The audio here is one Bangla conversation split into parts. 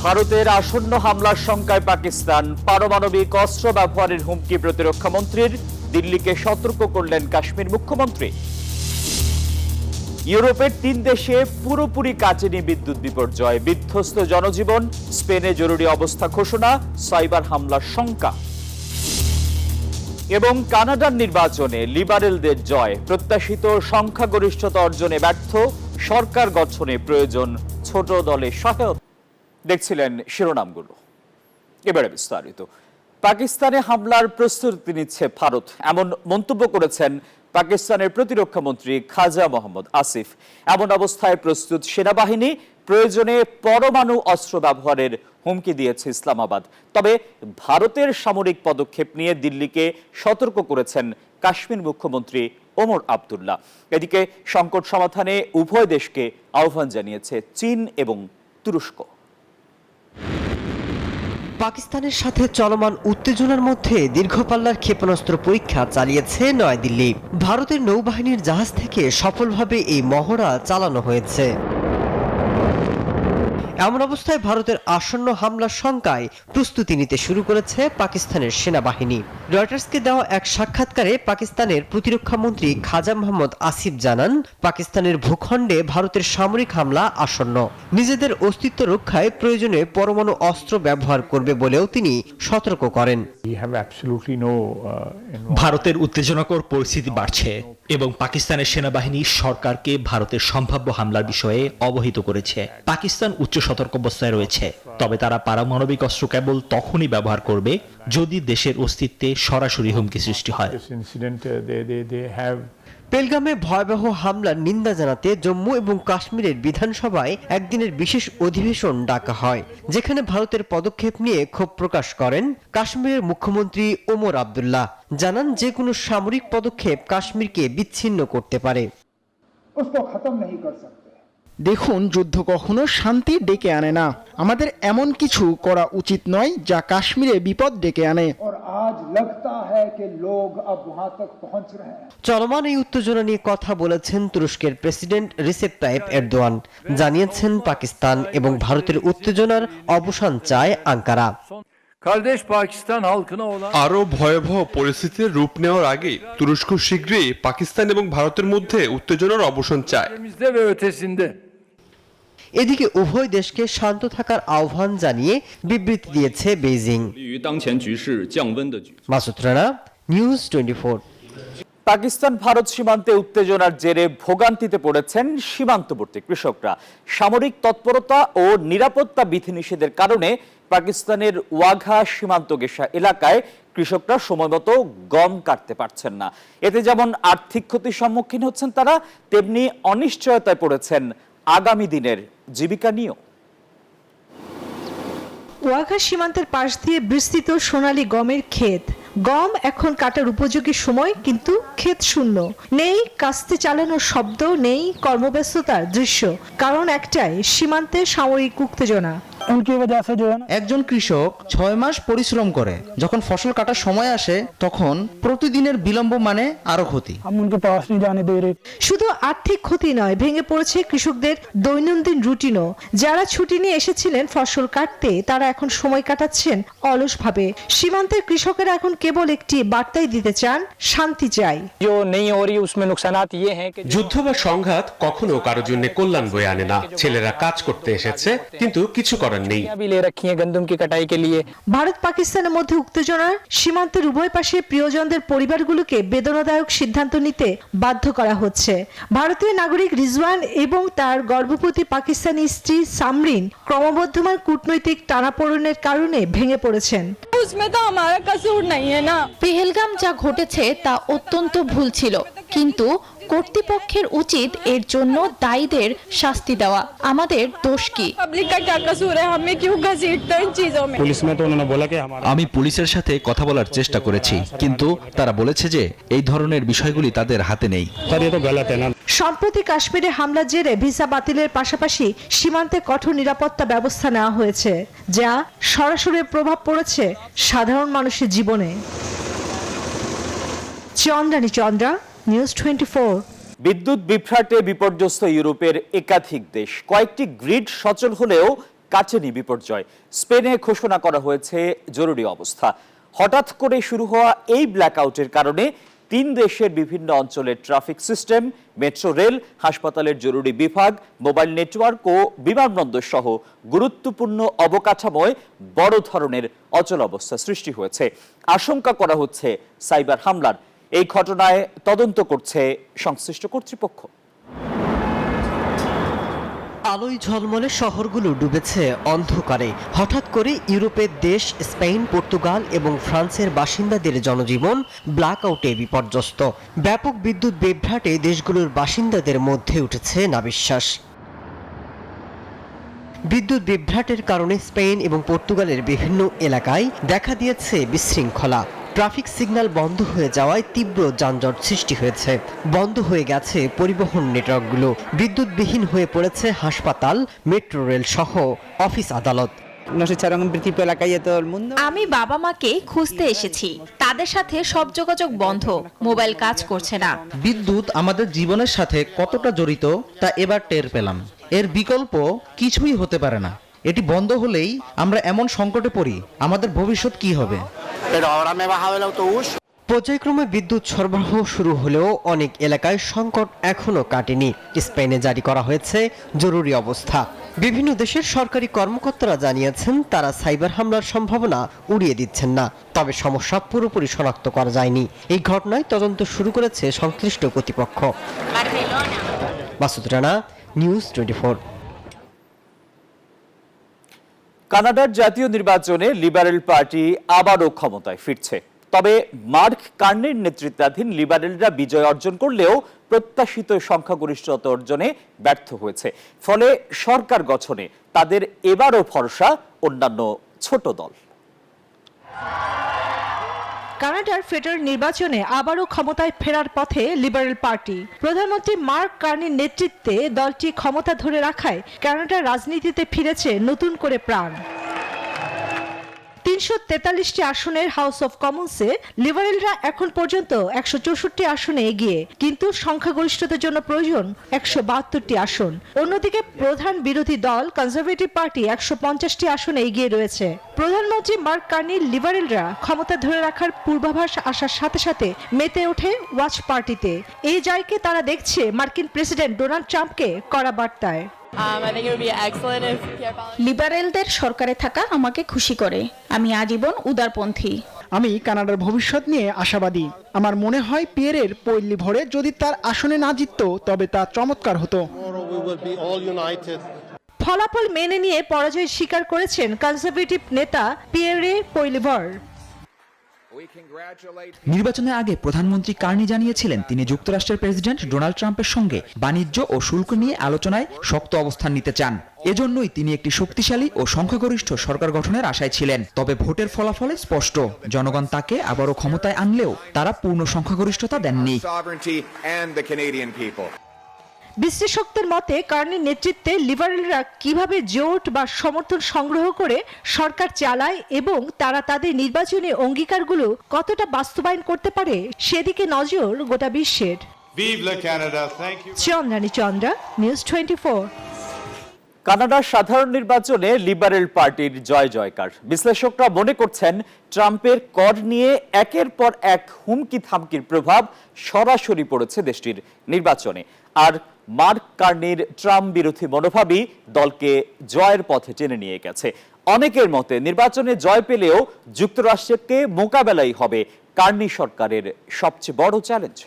ভারতের আসন্ন হামলার শঙ্কায় পাকিস্তান, পারমাণবিক অস্ত্র ব্যবহারের হুমকি প্রতিরক্ষা মন্ত্রীর, দিল্লিকে সতর্ক করলেন কাশ্মীর মুখ্যমন্ত্রী। ইউরোপের 3 দেশে পুরোপুরি কাটেনি বিদ্যুৎ বিপর্যয়, বিধ্বস্ত জনজীবন, স্পেনে জরুরি অবস্থা ঘোষণা, সাইবার হামলার শঙ্কা। এবং কানাডার নির্বাচনে লিবারেলদের জয়, প্রত্যাশিত সংখ্যাগরিষ্ঠতা অর্জনে ব্যর্থ, সরকার গঠনে প্রয়োজন ছোট দলের সহায়তা। দেখছিলেন শিরোনামগুলো, এবারে বিস্তারিত। পাকিস্তানে হামলার প্রস্তুতি নিচ্ছে ভারত, এমন মন্তব্য করেছেন পাকিস্তানের প্রতিরক্ষা মন্ত্রী খাজা মোহাম্মদ আসিফ। এমন অবস্থায় প্রস্তুত সেনাবাহিনী, প্রয়োজনে পরমাণু অস্ত্র ব্যবহারের হুমকি দিয়েছে ইসলামাবাদ। তবে ভারতের সামরিক পদক্ষেপ নিয়ে দিল্লিকে সতর্ক করেছেন কাশ্মীর মুখ্যমন্ত্রী ওমর আবদুল্লাহ। এদিকে সংকট সমাধানে উভয় দেশকে আহ্বান জানিয়েছে চীন এবং তুরস্ক। পাকিস্তানের সাথে চলমান উত্তেজনার মধ্যে দীর্ঘপাল্লার ক্ষেপণাস্ত্র পরীক্ষা চালিয়েছে নয়াদিল্লি। ভারতের নৌবাহিনীর জাহাজ থেকে সফলভাবে এই মহড়া চালানো হয়েছে। এমন অবস্থায় ভারতের আসন্ন হামলার শঙ্কায় প্রস্তুতি নিতে শুরু করেছে পাকিস্তানের সেনাবাহিনী। রয়টার্সকে দেওয়া এক সাক্ষাৎকারে পাকিস্তানের প্রতিরক্ষা মন্ত্রী খাজা মোহাম্মদ আসিফ জানান, পাকিস্তানের ভূখণ্ডে ভারতের সামরিক হামলা আসন্ন। নিজেদের অস্তিত্ব রক্ষায় প্রয়োজনে পরমাণু অস্ত্র ব্যবহার করবে বলেও তিনি সতর্ক করেন। ভারতের উত্তেজনাকর পরিস্থিতি বাড়ছে এবং পাকিস্তানের সেনাবাহিনী সরকারকে ভারতের সম্ভাব্য হামলার বিষয়ে অবহিত করেছে। পাকিস্তান উচ্চ সতর্কাবস্থায় রয়েছে, তবে তারা পারমাণবিক অস্ত্র কেবল তখনই ব্যবহার করবে যদি দেশের অস্তিত্বে সরাসরি হুমকি সৃষ্টি হয়। পেলগামে ভয়াবহ হামলার নিন্দা জানাতে জম্মু এবং কাশ্মীরের বিধানসভায় একদিনের বিশেষ অধিবেশন ডাকা হয়, যেখানে ভারতের পদক্ষেপ নিয়ে ক্ষোভ প্রকাশ করেন কাশ্মীরের মুখ্যমন্ত্রী ওমর আবদুল্লাহ। জানান, যে কোনো সামরিক পদক্ষেপ কাশ্মীরকে বিচ্ছিন্ন করতে পারে। দেখুন, যুদ্ধ কখনো শান্তি ডেকে আনে না। আমাদের এমন কিছু করা উচিত নয় যা কাশ্মীরে বিপদ ডেকে আনে। চলমান এই উত্তেজনা নিয়ে কথা বলেছেন তুরস্কের প্রেসিডেন্ট রিসেপ তাইপ এরদোয়ান। জানিয়েছেন, পাকিস্তান এবং ভারতের উত্তেজনার অবসান চায় আঙ্কারা। আরো ভয়াবহ পরিস্থিতির রূপ নেওয়ার আগে তুরস্ক শীঘ্রই পাকিস্তান এবং ভারতের মধ্যে উত্তেজনার অবসান চায়। এদিকে উভয় দেশকে শান্ত থাকার আহ্বান জানিয়ে বিবৃতি দিয়েছে বেইজিং। মাসুদ রানা, নিউজ 24। পাকিস্তান ভারত সীমান্তে উত্তেজনার জেরে ভোগান্তিতে পড়েছেন সীমান্তবর্তী কৃষকরা। সামরিক তৎপরতা ও নিরাপত্তা বিধিনিষেধের কারণে পাকিস্তানের ওয়াঘা সীমান্ত গেশা এলাকায় কৃষকরা সময়মতো গম কাটতে পারছেন না। এতে যেমন আর্থিক ক্ষতির সম্মুখীন হচ্ছেন তারা, তেমনি অনিশ্চয়তায় পড়েছেন আগামী দিনের জীবিকা নিয়েও। ওয়াঘা সীমান্তের পাশ দিয়ে বিস্তৃত সোনালী গমের ক্ষেত। গম এখন কাটার উপযোগী সময়, কিন্তু ক্ষেত শূন্য। নেই কাস্তে চালানোর শব্দ, নেই কর্মব্যস্ততার দৃশ্য। কারণ একটাই, সীমান্তে সামরিক উত্তেজনা। একজন কৃষক 6 মাস পরিশ্রম করে, যখন ফসল কাটার সময় আসে তখন প্রতিদিনের বিলম্ব মানে আরো ক্ষতি। শুধু আর্থিক ক্ষতি নয়, ভেঙে পড়েছে কৃষকদের দৈনন্দিন রুটিনও। যারা ছুটি নিয়ে এসেছিলেন ফসল কাটতে, তারা এখন সময় কাটাচ্ছেন অলসভাবে। সীমান্তের কৃষকেরা এখন কেবল একটি বার্তাই দিতে চান, শান্তি চাই। যুদ্ধ বা সংঘাত কখনো কারোর জন্য কল্যাণ বয়ে আনে না। ছেলেরা কাজ করতে এসেছে, কিন্তু কিছু করার নেই। ভারত পাকিস্তানের মধ্যে উত্তেজনার সীমান্তের উভয় পাশে প্রিয়জনদের পরিবারগুলোকে বেদনাদায়ক সিদ্ধান্ত নিতে বাধ্য করা হচ্ছে। ভারতীয় নাগরিক রিজওয়ান এবং তার গর্ভবতী পাকিস্তানি স্ত্রী সামরিন ক্রমবর্ধমান কূটনৈতিক টানাপোড়েনের কারণে ভেঙে পড়েছেন। পেহেলগাম যা ঘটেছে তা অত্যন্ত ভুল ছিল, কিন্তু কর্তৃপক্ষের উচিত এর জন্য দায়ীদের শাস্তি দেওয়া। আমাদের দোষ কি? আমি পুলিশের সাথে কথা বলার চেষ্টা করেছি, কিন্তু তারা বলেছে যে এই ধরনের বিষয়গুলি তাদের হাতে নেই। সম্প্রতি কাশ্মীরে হামলার জেরে ভিসা বাতিলের পাশাপাশি সীমান্তে কঠোর নিরাপত্তা ব্যবস্থা নেওয়া হয়েছে, যা সরাসরি প্রভাব পড়েছে সাধারণ মানুষের জীবনে। চন্দ্রা, নিউজ 24। বিদ্যুৎ বিভ্রাটে বিপর্যস্ত ইউরোপের একাধিক দেশ। কয়েকটি গ্রিড সচল হলেও কাটেনি বিপর্যয়। স্পেনে ঘোষণা করা হয়েছে জরুরি অবস্থা। হঠাৎ করে শুরু হওয়া এই ব্ল্যাকআউটের কারণে 3 দেশের বিভিন্ন অঞ্চলের ট্রাফিক সিস্টেম, মেট্রো রেল, হাসপাতালের জরুরি বিভাগ, মোবাইল নেটওয়ার্ক ও বিমানবন্দর সহ গুরুত্বপূর্ণ অবকাঠামোয় বড় ধরনের অচলাবস্থা সৃষ্টি হয়েছে। আশঙ্কা করা হচ্ছে সাইবার হামলার। এই ঘটনায় তদন্ত করছে সংশ্লিষ্ট কর্তৃপক্ষ। আলোয় ঝলমলে শহরগুলো ডুবেছে অন্ধকারে। হঠাৎ করে ইউরোপের দেশ স্পেন, পর্তুগাল এবং ফ্রান্সের বাসিন্দাদের জনজীবন ব্ল্যাকআউটে বিপর্যস্ত। ব্যাপক বিদ্যুৎ বিভ্রাটে দেশগুলোর বাসিন্দাদের মধ্যে উঠেছে নাবিশ্বাস। বিদ্যুৎ বিভ্রাটের কারণে স্পেন এবং পর্তুগালের বিভিন্ন এলাকায় দেখা দিয়েছে বিশৃঙ্খলা। ট্রাফিক সিগন্যাল বন্ধ হয়ে যাওয়ায় তীব্র যানজট সৃষ্টি হয়েছে। বন্ধ হয়ে গেছে পরিবহন নেটওয়ার্কগুলো। বিদ্যুৎবিহীন হয়ে পড়েছে হাসপাতাল, মেট্রো রেল সহ অফিস আদালত। আমি বাবা মাকে খুঁজতে এসেছি, তাদের সাথে সব যোগাযোগ বন্ধ, মোবাইল কাজ করছে না। বিদ্যুৎ আমাদের জীবনের সাথে কতটা জড়িত তা এবার টের পেলাম। এর বিকল্প কিছুই হতে পারে না। এটি বন্ধ হলেই আমরা এমন সংকটে পড়ি, আমাদের ভবিষ্যৎ কি হবে? পর্যায়ক্রমে বিদ্যুৎ সরবরাহ শুরু হলেও অনেক এলাকায় সংকট এখনো কাটেনি। স্পেনে জারি করা হয়েছে জরুরি অবস্থা। বিভিন্ন দেশের সরকারি কর্মকর্তারা জানিয়েছেন তারা সাইবার হামলার সম্ভাবনা উড়িয়ে দিচ্ছেন না, তবে সমস্যা পুরোপুরি শনাক্ত করা যায়নি। এই ঘটনায় তদন্ত শুরু করেছে সংশ্লিষ্ট কর্তৃপক্ষ। মাসুদ রানা, নিউজ 24। কানাডার জাতীয় নির্বাচনে লিবারেল পার্টি আবারও ক্ষমতায় ফিরছে। তবে মার্ক কার্নির নেতৃত্বাধীন লিবারেলরা বিজয় অর্জন করলেও প্রত্যাশিত সংখ্যাগরিষ্ঠতা অর্জনে ব্যর্থ হয়েছে। ফলে সরকার গঠনে তাদের এবারও ভরসা অন্যান্য ছোট দল। কানাডার ফেডারেল নির্বাচনে আবারও ক্ষমতায় ফেরার পথে লিবারেল পার্টি। প্রধানমন্ত্রী মার্ক কার্নির নেতৃত্বে দলটি ক্ষমতা ধরে রাখায় কানাডার রাজনীতিতে ফিরেছে নতুন করে প্রাণ। 343টি আসনের হাউস অব কমন্সে লিবারেলরা এখন পর্যন্ত 164টি আসনে এগিয়ে, কিন্তু সংখ্যাগরিষ্ঠতার জন্য প্রয়োজন 172টি আসন। অন্যদিকে প্রধান বিরোধী দল কনজারভেটিভ পার্টি 150টি আসনে এগিয়ে রয়েছে। প্রধানমন্ত্রী মার্ক কার্নির লিবারেলরা ক্ষমতা ধরে রাখার পূর্বাভাস আসার সাথে সাথে মেতে ওঠে ওয়াচ পার্টিতে। এই জয়কে তারা দেখছে মার্কিন প্রেসিডেন্ট ডোনাল্ড ট্রাম্পকে কড়া বার্তায়। লিবারেলদের সরকারে থাকা আমাকে খুশি করে। আমি আজীবন উদারপন্থী। আমি কানাডার ভবিষ্যৎ নিয়ে আশাবাদী। আমার মনে হয় পিয়েরের পল্লী ভরে যদি তার আসনে না জিতত তবে তা চমৎকার হতো। ফলাফল মেনে নিয়ে পরাজয় স্বীকার করেছেন কনজারভেটিভ নেতা পিয়েরে পৈলিভর। নির্বাচনের আগে প্রধানমন্ত্রী কার্নি জানিয়েছিলেন তিনি যুক্তরাষ্ট্রের প্রেসিডেন্ট ডোনাল্ড ট্রাম্পের সঙ্গে বাণিজ্য ও শুল্ক নিয়ে আলোচনায় শক্ত অবস্থান নিতে চান। এজন্যই তিনি একটি শক্তিশালী ও সংখ্যাগরিষ্ঠ সরকার গঠনের আশায় ছিলেন। তবে ভোটের ফলাফলে স্পষ্ট, জনগণ তাকে আবারও ক্ষমতায় আনলেও তারা পূর্ণ সংখ্যাগরিষ্ঠতা দেননি। বিশ্লেষকদের মতে কার্নির নেতৃত্বে লিবারেলরা কিভাবে জোট বা সমর্থন সংগ্রহ করে সরকার চালায় এবং তারা তাদের নির্বাচনী অঙ্গীকারগুলো কতটা বাস্তবায়ন করতে পারে সেদিকে নজর গোটা বিশ্বের। চন্দ্রানী চন্দ্রা, নিউজ 24। কানাডার সাধারণ নির্বাচনে লিবারেল পার্টির জয় জয়কার। বিশ্লেষকরা মনে করছেন ট্রাম্পের কর নিয়ে একের পর এক হুমকি থামকির প্রভাব সরাসরি পড়েছে দেশটির নির্বাচনে। আর মার্ক কার্নির ট্রাম্প বিরোধী মনোভাবই দলকে জয়ের পথে টেনে নিয়ে গেছে। অনেকের মতে নির্বাচনে জয় পেলেও যুক্তরাষ্ট্রকে মোকাবেলাই হবে কার্নি সরকারের সবচেয়ে বড় চ্যালেঞ্জ।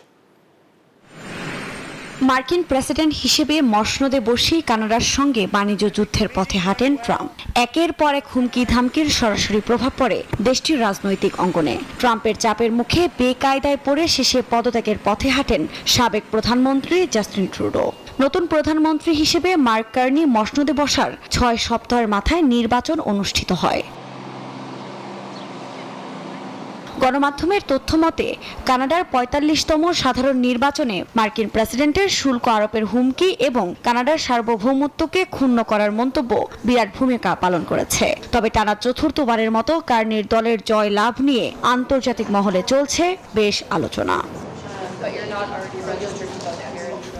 মার্কিন প্রেসিডেন্ট হিসেবে মসনদে বসেই কানাডার সঙ্গে বাণিজ্য যুদ্ধের পথে হাঁটেন ট্রাম্প। একের পর এক হুমকি ধামকির সরাসরি প্রভাব পড়ে দেশটির রাজনৈতিক অঙ্গনে। ট্রাম্পের চাপের মুখে বেকায়দায় পড়ে শেষে পদত্যাগের পথে হাঁটেন সাবেক প্রধানমন্ত্রী জাস্টিন ট্রুডো। নতুন প্রধানমন্ত্রী হিসেবে মার্ক কার্নি মসনদে বসার 6 সপ্তাহের মাথায় নির্বাচন অনুষ্ঠিত হয়। গণমাধ্যমের তথ্য মতে কানাডার 45তম সাধারণ নির্বাচনে মার্কিন প্রেসিডেন্টের শুল্ক আরোপের হুমকি এবং কানাডার সার্বভৌমত্বকে ক্ষুণ্ণ করার মন্তব্য বিরাট ভূমিকা পালন করেছে। তবে টানা চতুর্থবারের মতো কার্নির দলের জয় লাভ নিয়ে আন্তর্জাতিক মহলে চলছে বেশ আলোচনা।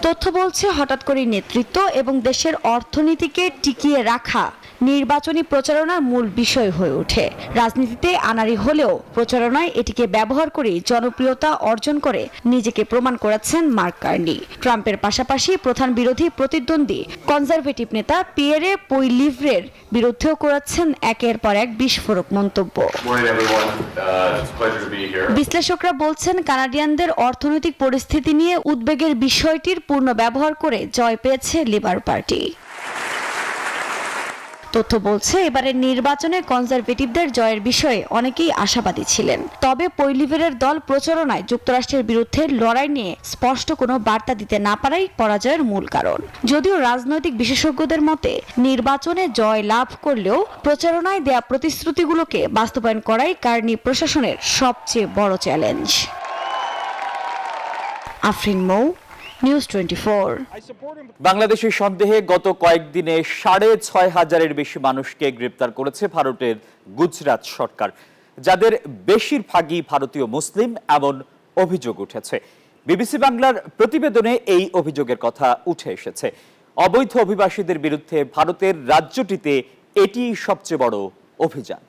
তথ্য বলছে হঠাৎ করে নেতৃত্ব এবং দেশের অর্থনীতিকে টিকিয়ে রাখা নির্বাচনী প্রচারণার মূল বিষয় হয়ে ওঠে। রাজনীতিতে আনাড়ি হলেও প্রচারণায় এটিকে ব্যবহার করে জনপ্রিয়তা অর্জন করে নিজেকে প্রমাণ করেছেন মার্ক কার্নি। ট্রাম্পের পাশাপাশি প্রধান বিরোধী প্রতিদ্বন্দ্বী কনজারভেটিভ নেতা পিয়েরে পইলিভ্রের বিরুদ্ধেও করেছেন একের পর এক বিস্ফোরক মন্তব্য। বিশ্লেষকরা বলছেন কানাডিয়ানদের অর্থনৈতিক পরিস্থিতি নিয়ে উদ্বেগের বিষয়টির পূর্ণ ব্যবহার করে জয় পেয়েছে লিবার পার্টি। তথ্য বলছে এবারের নির্বাচনে কনজারভেটিভদের জয়ের বিষয়ে অনেকেই আশাবাদী ছিলেন, তবে পইলিভেরের দল প্রচারণায় যুক্তরাষ্ট্রের বিরুদ্ধে লড়াই নিয়ে স্পষ্ট কোনো বার্তা দিতে না পারাই পরাজয়ের মূল কারণ। যদিও রাজনৈতিক বিশেষজ্ঞদের মতে নির্বাচনে জয় লাভ করলেও প্রচারণায় দেয়া প্রতিশ্রুতিগুলোকে বাস্তবায়ন করাই কার্নি প্রশাসনের সবচেয়ে বড় চ্যালেঞ্জ। আফরিন মৌ, নিউজ 24। বাংলাদেশের সন্দেহে গত কয়েকদিনে 6,500-এর বেশি মানুষকে গ্রেপ্তার করেছে ভারতের গুজরাট সরকার, যাদের বেশিরভাগই ভারতীয় মুসলিম এমন অভিযোগ উঠেছে। বিবিসি বাংলার প্রতিবেদনে এই অভিযোগের কথা উঠে এসেছে। অবৈধ অভিবাসীদের বিরুদ্ধে ভারতের রাজ্যটিতে এটি সবচেয়ে বড় অভিযান।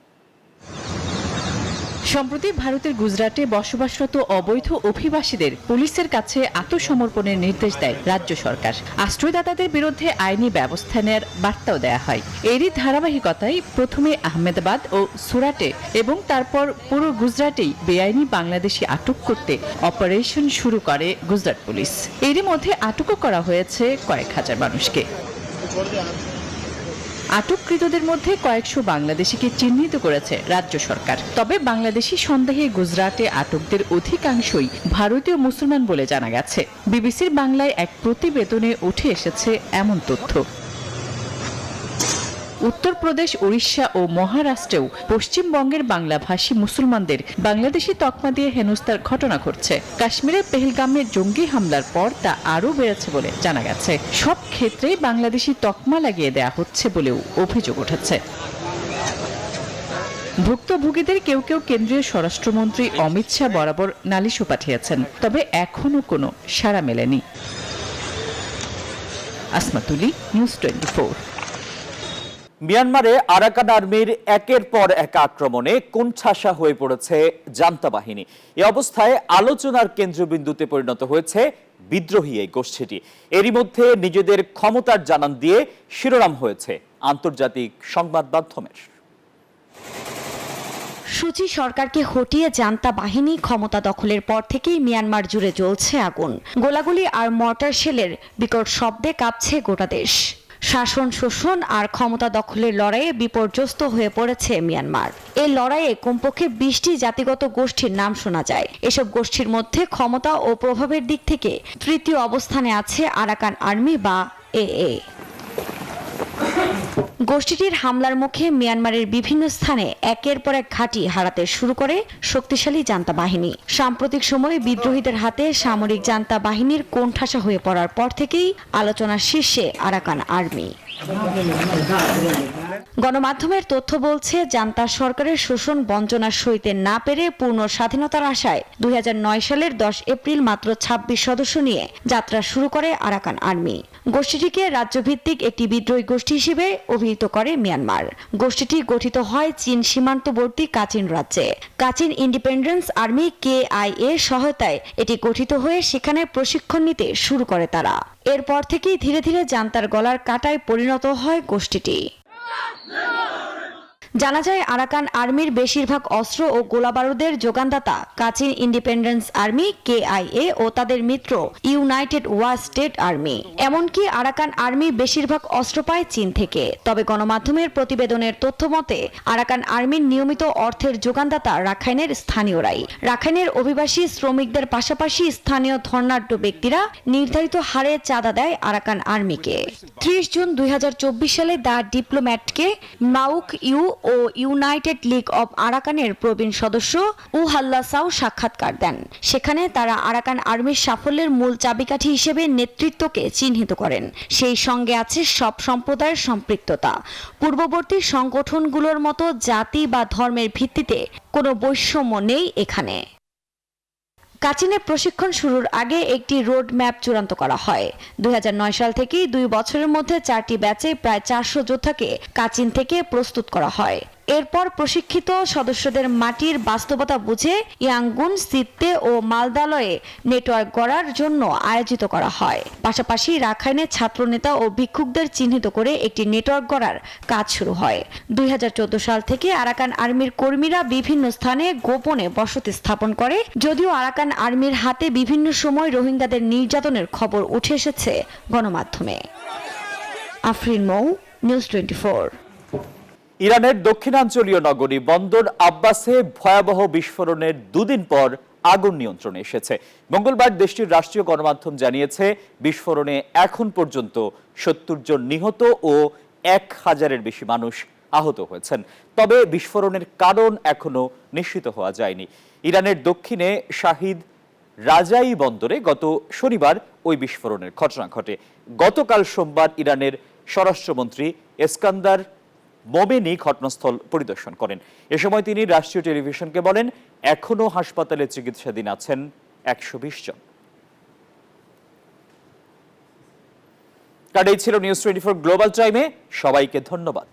সম্প্রতি ভারতের গুজরাটে বসবাসরত অবৈধ অভিবাসীদের পুলিশের কাছে আত্মসমর্পণের নির্দেশ দেয় রাজ্য সরকার। আশ্রয়দাতাদের বিরুদ্ধে আইনি ব্যবস্থা নেয়ার বার্তাও দেয়া হয়। এরই ধারাবাহিকতায় প্রথমে আহমেদাবাদ ও সুরাটে এবং তারপর পুরো গুজরাটেই বেআইনি বাংলাদেশি আটক করতে অপারেশন শুরু করে গুজরাট পুলিশ। এরই মধ্যে আটকও করা হয়েছে কয়েক হাজার মানুষকে। আটককৃতদের মধ্যে কয়েকশো বাংলাদেশিকে চিহ্নিত করেছে রাজ্য সরকার। তবে বাংলাদেশি সন্দেহে গুজরাটে আটকদের অধিকাংশই ভারতীয় মুসলমান বলে জানা গেছে। বিবিসির বাংলায় এক প্রতিবেদনে উঠে এসেছে এমন তথ্য। উত্তরপ্রদেশ, উড়িষ্যা ও মহারাষ্ট্রেও পশ্চিমবঙ্গের বাংলাভাষী মুসলমানদের বাংলাদেশি তকমা দিয়ে হেনস্থার ঘটনা ঘটছে। কাশ্মীরের পেহেলগামে জঙ্গি হামলার পর তা আরও বেড়েছে বলে জানা গেছে। সব ক্ষেত্রেই বাংলাদেশি তকমা লাগিয়ে দেয়া হচ্ছে বলেও অভিযোগ উঠেছে। ভুক্তভোগীদের কেউ কেউ কেন্দ্রীয় স্বরাষ্ট্রমন্ত্রী অমিত শাহ বরাবর নালিশও পাঠিয়েছেন, তবে এখনো কোনো সাড়া মেলেনি। আসমাতুলি, নিউজ 24। মিয়ানমারে আরাকান আর্মির একের পর এক আক্রমণে কোণঠাসা হয়ে পড়েছে জান্তা বাহিনী। এ অবস্থায় আলোচনার কেন্দ্রবিন্দুতে পরিণত হয়েছে বিদ্রোহী এই গোষ্ঠীটি। এরই মধ্যে নিজেদের ক্ষমতার জানান দিয়ে শিরোনাম হয়েছে আন্তর্জাতিক সংবাদ মাধ্যমের। সূচি সরকারকে হটিয়ে জান্তা বাহিনী ক্ষমতা দখলের পর থেকেই মিয়ানমার জুড়ে জ্বলছে আগুন। গোলাগুলি আর মর্টার শেলের বিকট শব্দে কাঁপছে গোটা দেশ। শাসন, শোষণ আর ক্ষমতা দখলের লড়াইয়ে বিপর্যস্ত হয়ে পড়েছে মিয়ানমার। এই লড়াইয়ে কমপক্ষে 20টি জাতিগত গোষ্ঠীর নাম শোনা যায়। এসব গোষ্ঠীর মধ্যে ক্ষমতা ও প্রভাবের দিক থেকে তৃতীয় অবস্থানে আছে আরাকান আর্মি বা AA। গোষ্ঠীটির হামলার মুখে মিয়ানমারের বিভিন্ন স্থানে একের পর এক ঘাঁটি হারাতে শুরু করে শক্তিশালী জান্তা বাহিনী। সাম্প্রতিক সময়ে বিদ্রোহীদের হাতে সামরিক জান্তা বাহিনীর কোণঠাসা হয়ে পড়ার পর থেকেই আলোচনার শীর্ষে আরাকান আর্মি। গণমাধ্যমের তথ্য বলছে জান্তা সরকারের শোষণ বঞ্চনা সইতে না পেরে পূর্ণ স্বাধীনতার আশায় 2009 সালের 10 এপ্রিল মাত্র 26 সদস্য নিয়ে যাত্রা শুরু করে আরাকান আর্মি। গোষ্ঠীটিকে রাজ্যভিত্তিক একটি বিদ্রোহী গোষ্ঠী হিসেবে অভিহিত করে মিয়ানমার। গোষ্ঠীটি গঠিত হয় চীন সীমান্তবর্তী কাচিন রাজ্যে। কাচিন ইন্ডিপেন্ডেন্স আর্মি KIA সহায়তায় এটি গঠিত হয়ে সেখানে প্রশিক্ষণ নিতে শুরু করে তারা। এরপর থেকেই ধীরে ধীরে জান্তার গলার কাঁটায় পরিণত হয় গোষ্ঠীটি। জানা যায় আরাকান আর্মির বেশিরভাগ অস্ত্র ও গোলাবারুদের যোগানদাতা কাচিন ইন্ডিপেন্ডেন্স আর্মি KIA ও তাদের মিত্র ইউনাইটেড ওয়ার স্টেট আর্মি। এমনকি আরাকান আর্মি বেশিরভাগ অস্ত্র পায় চীন থেকে। তবে গণমাধ্যমের প্রতিবেদনের তথ্য মতে আরাকান আর্মির নিয়মিত অর্থের যোগানদাতা রাখাইনের স্থানীয়রাই। রাখাইনের অভিবাসী শ্রমিকদের পাশাপাশি স্থানীয় ধর্নাঢ্য ব্যক্তিরা নির্ধারিত হারে চাঁদা দেয় আরাকান আর্মিকে। 30 জুন 2024 সালে দ্য ডিপ্লোম্যাটকে মাউক ইউ ও ইউনাইটেড লীগ অব আরাকানের প্রবীণ সদস্য উহাল্লাসাও সাক্ষাৎকার দেন। সেখানে তারা আরাকান আর্মির সাফল্যের মূল চাবিকাঠি হিসেবে নেতৃত্বকে চিহ্নিত করেন। সেই সঙ্গে আছে সব সম্প্রদায়ের সম্পৃক্ততা। পূর্ববর্তী সংগঠনগুলোর মতো জাতি বা ধর্মের ভিত্তিতে কোনো বৈষম্য নেই এখানে। কাচিনে প্রশিক্ষণ শুরুর আগে একটি রোড ম্যাপ চূড়ান্ত করা হয়। 2009 সাল থেকে 2 বছরের মধ্যে 4টি ব্যাচে প্রায় 400 যোদ্ধাকে কাচিন থেকে প্রস্তুত করা হয়। এরপর প্রশিক্ষিত সদস্যদের মাটির বাস্তবতা বুঝে ইয়াঙ্গুন, সিত্তে ও মালদালয়ে নেটওয়ার্ক গড়ার জন্য আয়োজিত করা হয়। পাশাপাশি রাখাইনে ছাত্রনেতা ও ভিক্ষুকদের চিহ্নিত করে একটি নেটওয়ার্ক গড়ার কাজ শুরু হয়। 2014 সাল থেকে আরাকান আর্মির কর্মীরা বিভিন্ন স্থানে গোপনে বসতি স্থাপন করে। যদিও আরাকান আর্মির হাতে বিভিন্ন সময় রোহিঙ্গাদের নির্যাতনের খবর উঠে এসেছে গণমাধ্যমে। আফরিন মৌ, নিউজ 24। ইরানের দক্ষিণাঞ্চলীয় নগরী বন্দর আব্বাসে ভয়াবহ বিস্ফোরণের 2 দিন পর আগুন নিয়ন্ত্রণে এসেছে। মঙ্গলবার দেশটির রাষ্ট্রীয় গণমাধ্যম জানিয়েছে, বিস্ফোরণে এখন পর্যন্ত 70 জন নিহত ও 1000-এর বেশি মানুষ আহত হয়েছেন। তবে বিস্ফোরণের কারণ এখনো নিশ্চিত হওয়া যায়নি। ইরানের দক্ষিণে শাহিদ রাজাই বন্দরে গত শনিবার ওই বিস্ফোরণের ঘটনা ঘটে। গতকাল সোমবার ইরানের স্বরাষ্ট্রমন্ত্রী এসকান্দার মোমেনি ঘটনাস্থল পরিদর্শন করেন। এ সময় তিনি রাষ্ট্রীয় টেলিভিশনকে বলেন, এখনো হাসপাতালে চিকিৎসাধীন আছেন 120 জন। কাটাই ছিল নিউজ 24 গ্লোবাল টাইমে। সবাইকে ধন্যবাদ।